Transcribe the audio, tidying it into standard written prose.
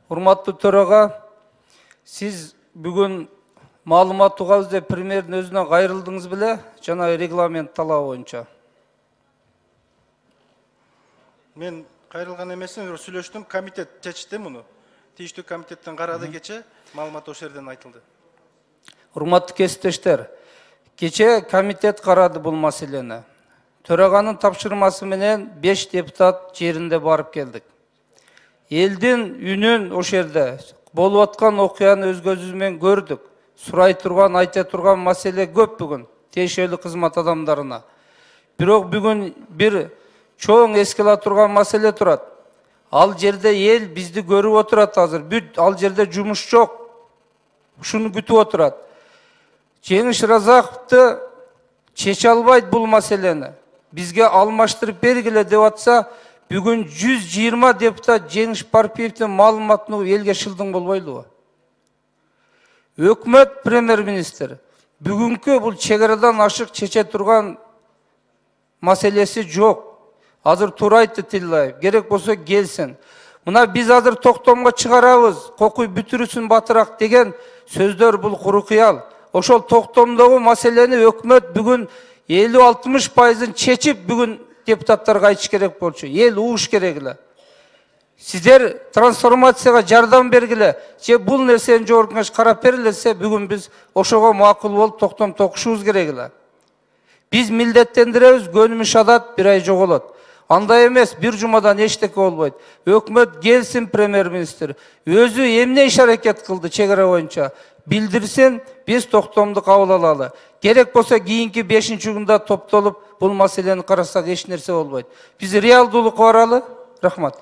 Урматтуу төрага, сиз бүгүн маалымат угабыз деп премьердин өзүнөн кайрылдыңыз беле, жана регламент талабы боюнча. Мен кайрылган эмесин, сүйлөштүм, комитет чечти муну. Тийиштүү комитеттен карады кече, маалымат ошол жерден айтылды. Урматтуу кесиптештер, кече комитет карады бул маселени. Төраганын тапшырмасы менен 5 депутат жеринде барып келдик. Элдин үнүн ошол жерде болуп аткан окуяны өз көзүбүз менен көрдүк. Сурай турган, айта турган маселе көп бүгүн тиешелүү кызмат адамдарына. Бирок бүгүн бир чоң эске ала турган маселе турат. Ал жерде эл бизди көрүп отурат азыр. Ал жерде жумуш жок. Ушуну күтүп отурат. Жеңиш Разаковду чече албайт бул маселени. Бизге алмаштырып бергиле деп атса, бүгүн 120 депутат Жеңиш Парпиевдин маалыматын элге шылдың болбойлубу? Өкмөт премьер-министр бүгүнкү бул чегарадан ашык чече турган маселеси жок. Азыр туура айтты Тилаев, керек болсо келсин. Мына биз азыр токтомго чыгарабыз, кокуй бүтүрүсүн батыраак деген сөздөр бул куру кыял. Ошол токтомдогу маселени өкмөт бүгүн 50-60%-ын чечип бүгүн депутаттарга айтыш керек болчу. Эл угуш керек эле. Сиздер трансформацияга жардам бергиле, же бул нерсени жогорку карап берилсе, бүгүн биз ошого макул болуп токтом токушубуз керек эле. Биз милдеттендиребиз, көнүмүш адат бир ай жоголот. Андай эмес, бир жумадан эчтеке болбойт. Өкмөт келсин, премьер-министр өзү эмне иш аракет кылды чегара боюнча билдирсин, биз токтомду кабыл алалы. Керек болсо кийинки 5-күндө топтолуп бул маселени карасак эч нерсе болбойт. Биз реалдуулукка баралы. Рахмат.